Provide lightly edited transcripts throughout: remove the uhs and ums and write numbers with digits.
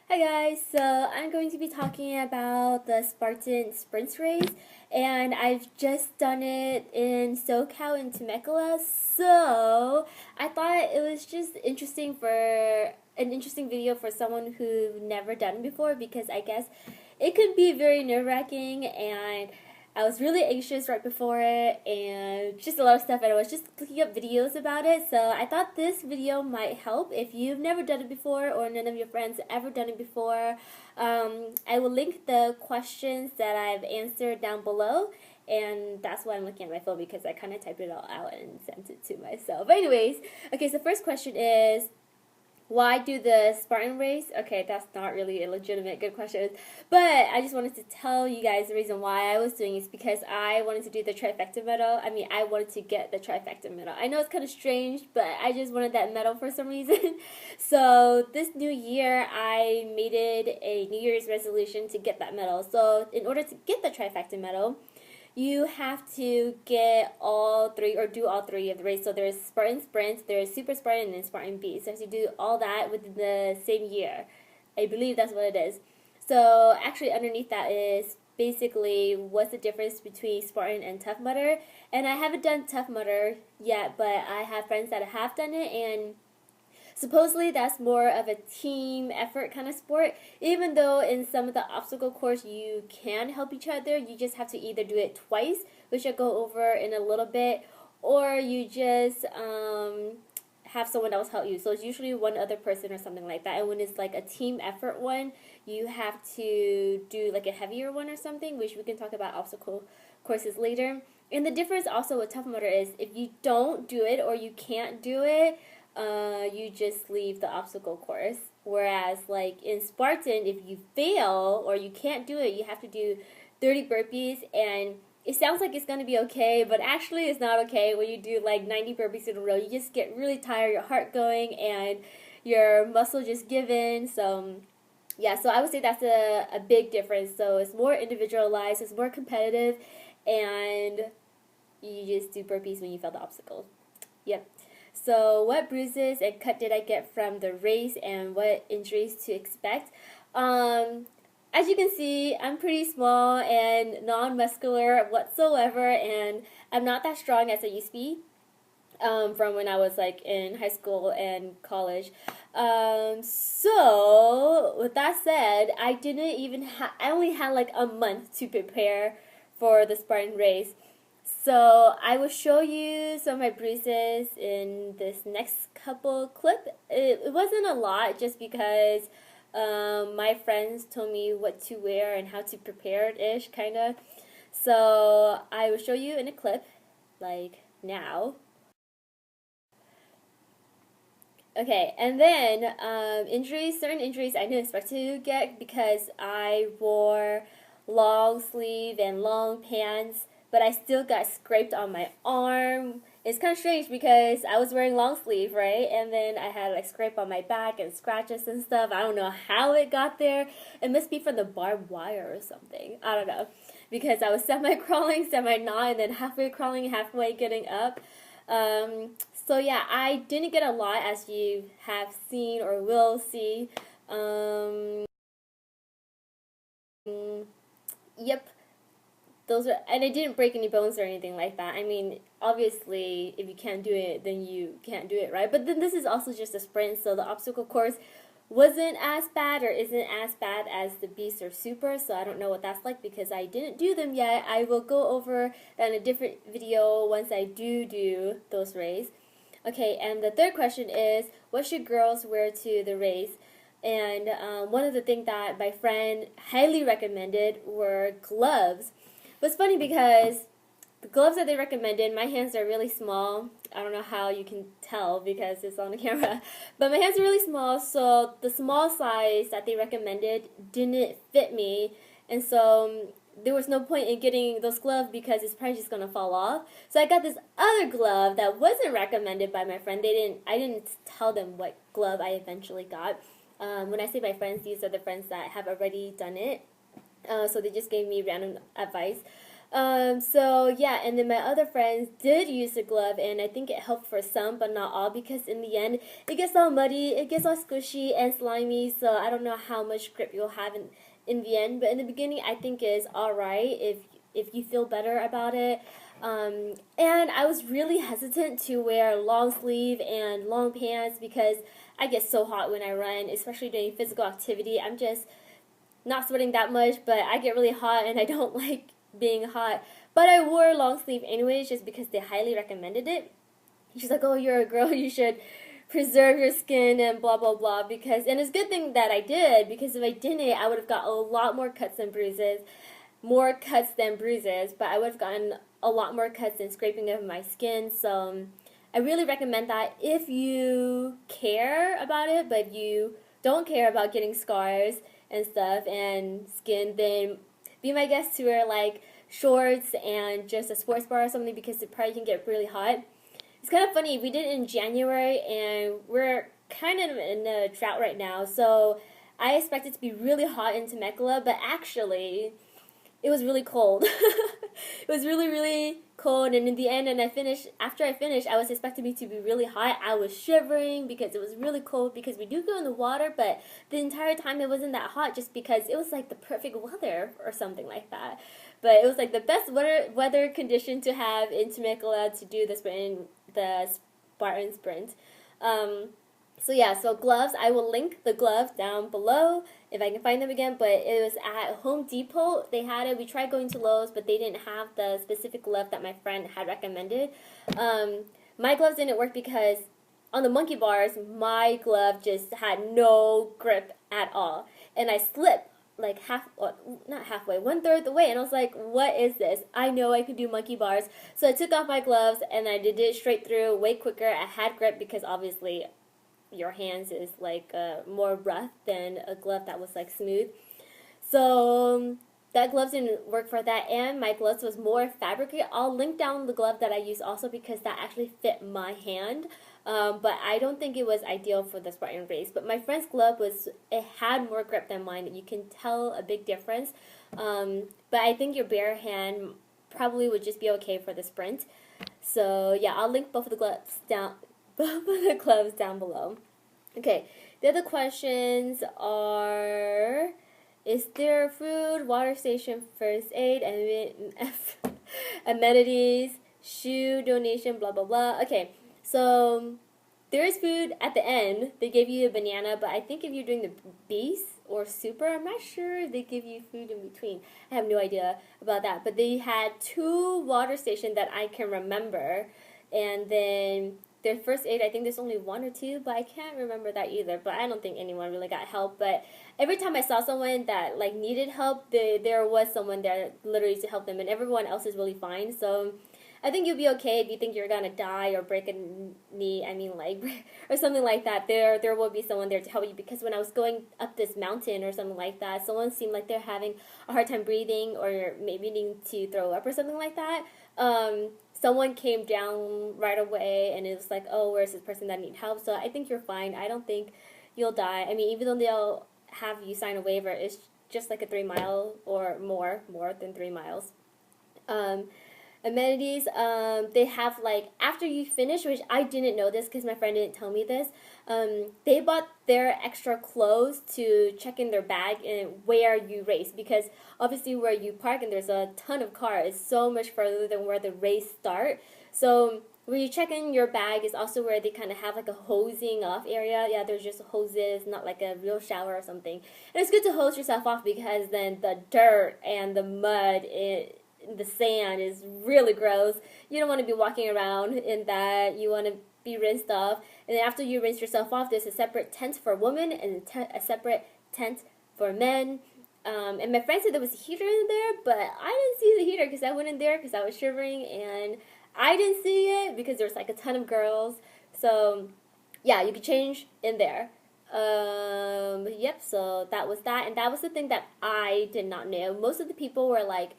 Hi guys, so I'm going to be talking about the Spartan Sprint Race, and I've just done it in SoCal in Temecula, so I thought it was just interesting for an interesting video for someone who never done it before, because I guess it could be very nerve-wracking, and I was really anxious right before it and just a lot of stuff, and I was just looking up videos about it. So I thought this video might help if you've never done it before or none of your friends ever done it before. I will link the questions that I've answered down below, and that's why I'm looking at my phone, because I kind of typed it all out and sent it to myself. But anyways, okay, so the first question is, why do the Spartan race? Okay, that's not really a legitimate good question. But I just wanted to tell you guys the reason why I was doing it is because I wanted to do the trifecta medal. I wanted to get the trifecta medal. I know it's kind of strange, but I just wanted that medal for some reason. So this new year, I made it a New Year's resolution to get that medal. So in order to get the trifecta medal, you have to get all three or do all three of the race. So there's Spartan Sprint, there's Super Spartan, and then Spartan B. So you have to do all that within the same year. I believe that's what it is. So actually underneath that is basically what's the difference between Spartan and Tough Mudder. And I haven't done Tough Mudder yet, but I have friends that have done it, and supposedly that's more of a team effort kind of sport, even though in some of the obstacle course you can help each other. You just have to either do it twice, which I'll go over in a little bit, or you just have someone else help you. So it's usually one other person or something like that. And when it's like a team effort one, you have to do like a heavier one or something, which we can talk about obstacle courses later. And the difference also with Tough Mudder is if you don't do it or you can't do it, you just leave the obstacle course. Whereas, like in Spartan, if you fail or you can't do it, you have to do 30 burpees, and it sounds like it's gonna be okay, but actually it's not okay. When you do like 90 burpees in a row, you just get really tired, your heart going, and your muscle just give in. So yeah, so I would say that's a big difference. So it's more individualized, it's more competitive, and you just do burpees when you fail the obstacle. Yep. So what bruises and cut did I get from the race, and what injuries to expect? As you can see, I'm pretty small and non-muscular whatsoever, and I'm not that strong as I used to be. From when I was like in high school and college. So with that said, I only had like a month to prepare for the Spartan race. So I will show you some of my bruises in this next couple clip. It wasn't a lot, just because my friends told me what to wear and how to prepare it-ish, kind of. So I will show you in a clip, like now. Okay, and then certain injuries I didn't expect to get because I wore long sleeve and long pants, but I still got scraped on my arm. It's kind of strange because I was wearing long sleeve, right? And then I had like scrape on my back and scratches and stuff. I don't know how it got there. It must be from the barbed wire or something. I don't know. Because I was semi-crawling, semi-not, and then halfway crawling, halfway getting up. Um, so yeah, I didn't get a lot, as you have seen or will see. Yep, those are, and I didn't break any bones or anything like that. I mean, obviously, if you can't do it, then you can't do it, right? But then this is also just a sprint, so the obstacle course wasn't as bad or isn't as bad as the Beast or Super, so I don't know what that's like because I didn't do them yet. I will go over that in a different video once I do those races. Okay, and the third question is, what should girls wear to the race? And one of the things that my friend highly recommended were gloves. But it's funny because the gloves that they recommended, my hands are really small. I don't know how you can tell because it's on the camera. But my hands are really small, so the small size that they recommended didn't fit me. And so there was no point in getting those gloves because it's probably just going to fall off. So I got this other glove that wasn't recommended by my friend. I didn't tell them what glove I eventually got. When I say my friends, these are the friends that have already done it. So they just gave me random advice. So yeah, and then my other friends did use the glove, and I think it helped for some, but not all, because in the end, it gets all muddy, it gets all squishy and slimy, so I don't know how much grip you'll have in the end, but in the beginning, I think it's alright if you feel better about it. And I was really hesitant to wear long sleeve and long pants because I get so hot when I run, especially doing physical activity. I'm just not sweating that much, but I get really hot and I don't like being hot. But I wore long sleeve anyways just because they highly recommended it. She's like, oh, you're a girl, you should preserve your skin and blah blah blah, because and it's a good thing that I did, because if I didn't, I would have got a lot more cuts and bruises. More cuts than bruises, but I would have gotten a lot more cuts and scraping of my skin. So I really recommend that if you care about it, but if you don't care about getting scars and stuff and skin, then be my guest to wear like shorts and just a sports bra or something, because it probably can get really hot. It's kind of funny, we did it in January and we're kind of in a drought right now, so I expect it to be really hot in Temecula, but actually it was really cold. It was really, really cold, and in the end, after I finished, I was expecting me to be really hot. I was shivering because it was really cold, because we do go in the water, but the entire time it wasn't that hot just because it was like the perfect weather or something like that. But it was like the best weather condition to have in Temecula to do the Spartan sprint. So yeah, so gloves, I will link the gloves down below if I can find them again, but it was at Home Depot. They had it. We tried going to Lowe's, but they didn't have the specific glove that my friend had recommended. My gloves didn't work because on the monkey bars, my glove just had no grip at all. And I slipped like not halfway, 1/3 the way, and I was like, what is this? I know I can do monkey bars. So I took off my gloves and I did it straight through way quicker. I had grip because obviously your hands is like more rough than a glove that was like smooth. So that glove didn't work for that, and my gloves was more fabricy. I'll link down the glove that I used also because that actually fit my hand. But I don't think it was ideal for the Spartan race. But my friend's glove it had more grip than mine. You can tell a big difference. But I think your bare hand probably would just be okay for the sprint. So yeah, I'll link both of the gloves down below. Okay, the other questions are, is there food, water station, first aid, amenities, shoe donation, blah blah blah. Okay, so there is food at the end. They give you a banana, but I think if you're doing the beast or super, I'm not sure if they give you food in between. I have no idea about that. But they had 2 water stations that I can remember, and then their first aid, I think there's only 1 or 2, but I can't remember that either. But I don't think anyone really got help. But every time I saw someone that like needed help, there was someone there literally to help them, and everyone else is really fine. So I think you'll be okay if you think you're gonna die or break a knee. I mean, like, or something like that. There will be someone there to help you, because when I was going up this mountain or something like that, someone seemed like they're having a hard time breathing or maybe needing to throw up or something like that. Someone came down right away, and it was like, oh, where's this person that needs help? So I think you're fine. I don't think you'll die. I mean, even though they'll have you sign a waiver, it's just like a 3 mile or more than 3 miles. Amenities, they have like, after you finish, which I didn't know this because my friend didn't tell me this, they bought their extra clothes to check in their bag and where you race, because obviously where you park and there's a ton of cars is so much further than where the race start. So where you check in your bag is also where they kind of have like a hosing off area. Yeah, there's just hoses, not like a real shower or something. And it's good to hose yourself off, because then the dirt and the mud, the sand is really gross. You don't want to be walking around in that. You want to be rinsed off. And then after you rinse yourself off, there's a separate tent for women and a separate tent for men. And my friend said there was a heater in there, but I didn't see the heater because I went in there because I was shivering, and I didn't see it because there was like a ton of girls. So yeah, you could change in there. Yep, so that was that. And that was the thing that I did not know. Most of the people were like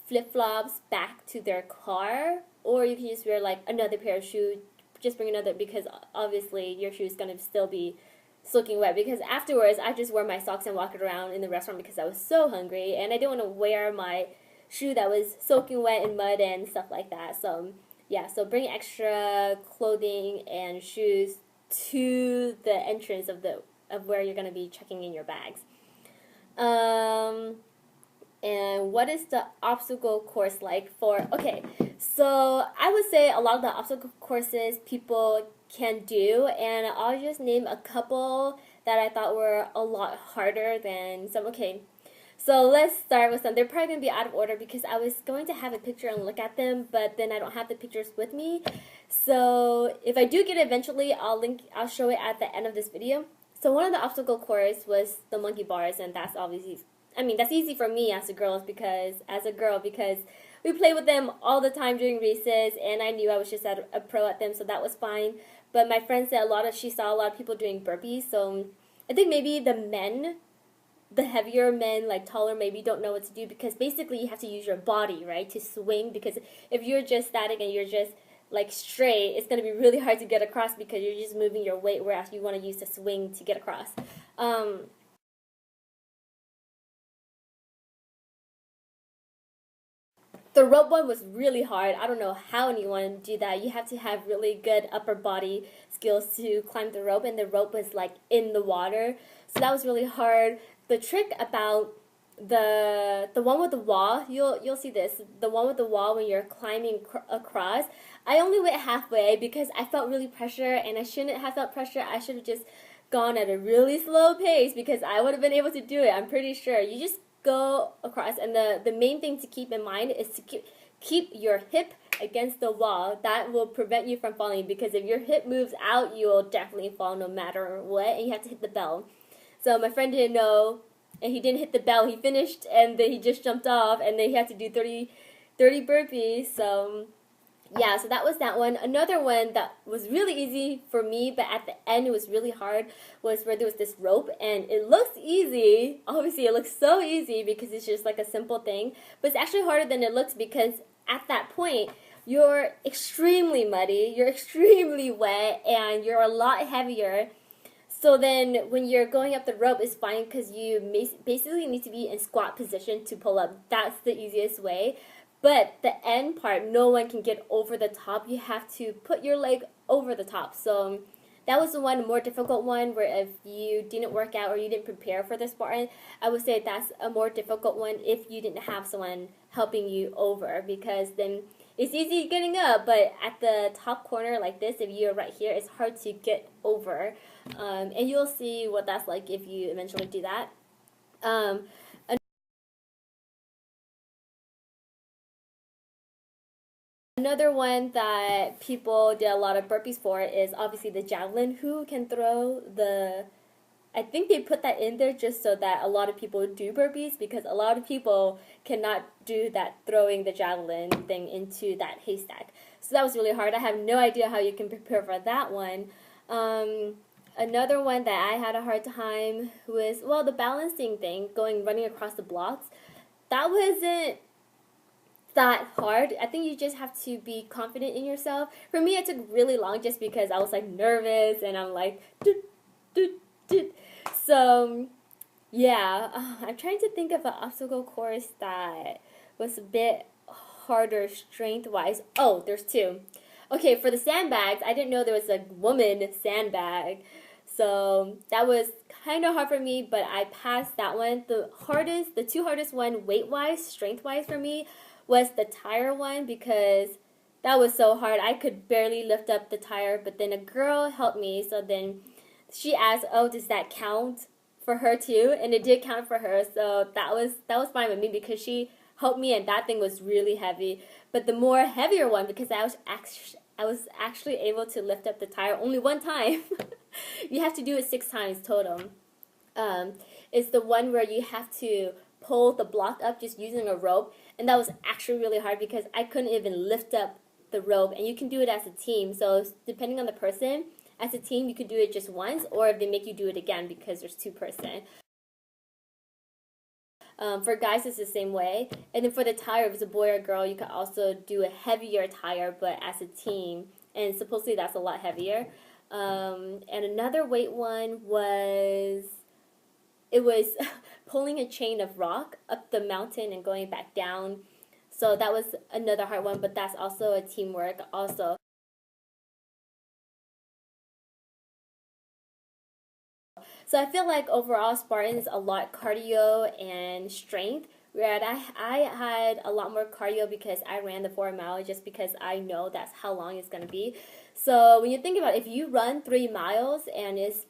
flip-flops back to their car, or you can just wear like another pair of shoes. Just bring another, because obviously your shoes going to still be soaking wet, because afterwards I just wore my socks and walked around in the restaurant because I was so hungry and I didn't want to wear my shoe that was soaking wet in mud and stuff like that. So yeah, so bring extra clothing and shoes to the entrance of where you're gonna be checking in your bags. Um, and what is the obstacle course like for? Okay, so I would say a lot of the obstacle courses people can do, and I'll just name a couple that I thought were a lot harder than some. Okay, so let's start with some. They're probably going to be out of order because I was going to have a picture and look at them, but then I don't have the pictures with me. So if I do get it eventually, I'll show it at the end of this video. So one of the obstacle course was the monkey bars, and that's obviously, I mean, that's easy for me as a girl because we play with them all the time during races, and I knew I was just a pro at them, so that was fine. But my friend said she saw a lot of people doing burpees, so I think maybe the heavier men, like taller, maybe don't know what to do because basically you have to use your body, right, to swing, because if you're just static and you're just like straight, it's going to be really hard to get across because you're just moving your weight, whereas you want to use the swing to get across. The rope one was really hard. I don't know how anyone do that. You have to have really good upper body skills to climb the rope, and the rope was like in the water, so that was really hard. The trick about the one with the wall, you'll see this. The one with the wall when you're climbing across, I only went halfway because I felt really pressure, and I shouldn't have felt pressure. I should have just gone at a really slow pace because I would have been able to do it. I'm pretty sure. You just go across, and the main thing to keep in mind is to keep your hip against the wall. That will prevent you from falling, because if your hip moves out, you will definitely fall no matter what, and you have to hit the bell. So my friend didn't know, and he didn't hit the bell. He finished, and then he just jumped off, and then he had to do 30 burpees. So yeah, so that was that one. Another one that was really easy for me, but at the end it was really hard, was where there was this rope, and it looks easy. Obviously, it looks so easy because it's just like a simple thing, but it's actually harder than it looks because at that point, you're extremely muddy, you're extremely wet, and you're a lot heavier. So then when you're going up the rope, it's fine because you basically need to be in squat position to pull up. That's the easiest way. But the end part, no one can get over the top. You have to put your leg over the top. So that was the one more difficult one, where if you didn't work out or you didn't prepare for the Spartan, I would say that's a more difficult one if you didn't have someone helping you over, because then it's easy getting up, but at the top corner like this, if you're right here, it's hard to get over. And you'll see what that's like if you eventually do that. Another one that people did a lot of burpees for is obviously the javelin. Who can throw the... I think they put that in there just so that a lot of people do burpees, because a lot of people cannot do that throwing the javelin thing into that haystack. So that was really hard. I have no idea how you can prepare for that one. Another one that I had a hard time was, well, the balancing thing, running across the blocks. That wasn't that hard. I think you just have to be confident in yourself. For me, it took really long just because I was like nervous and I'm like, doot, doot, doot. So yeah, I'm trying to think of an obstacle course that was a bit harder strength-wise. Oh, there's two. Okay, for the sandbags, I didn't know there was a woman sandbag. So that was kind of hard for me, but I passed that one. The two hardest one weight-wise, strength-wise for me, was the tire one, because that was so hard. I could barely lift up the tire, but then a girl helped me. So then she asked, oh, does that count for her too? And it did count for her. So that was fine with me because she helped me, and that thing was really heavy. But the more heavier one, because I was actually able to lift up the tire only one time. You have to do it 6 times total. It's the one where you have to pull the block up just using a rope, and that was actually really hard because I couldn't even lift up the rope. And you can do it as a team, so depending on the person, as a team you could do it just once, or if they make you do it again because there's 2 person. For guys, it's the same way. And then for the tire, if it's a boy or girl, you can also do a heavier tire, but as a team, and supposedly that's a lot heavier. And another weight one was pulling a chain of rock up the mountain and going back down. So that was another hard one, but that's also a teamwork also. So I feel like overall Spartan is a lot cardio and strength, whereas I had a lot more cardio because I ran the 4 mile just because I know that's how long it's going to be. So when you think about it, if you run 3 miles and it's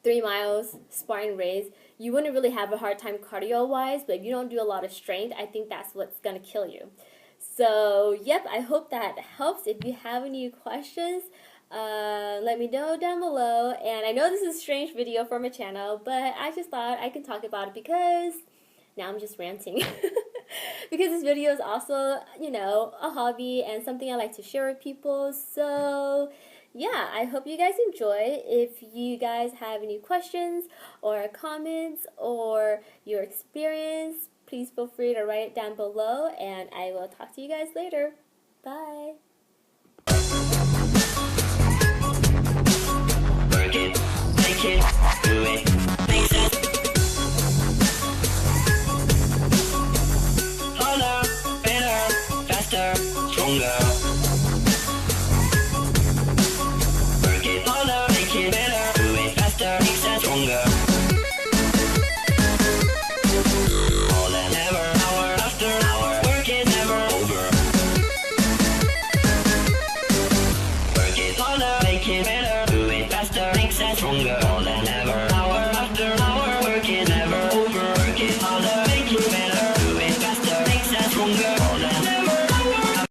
3 miles Spartan race, you wouldn't really have a hard time cardio wise, but if you don't do a lot of strength, I think that's what's going to kill you. So yep, I hope that helps. If you have any questions, let me know down below. And I know this is a strange video for my channel, but I just thought I can talk about it because now I'm just ranting. Because this video is also, you know, a hobby and something I like to share with people. So yeah, I hope you guys enjoy. If you guys have any questions or comments or your experience, please feel free to write it down below, and I will talk to you guys later. Bye. Work it, make it, do it, make sense. Harder, better, faster, stronger. Work it harder, make it better, do it faster, make sense, stronger. More than ever, hour after hour, work is never over. Work it harder, make it better.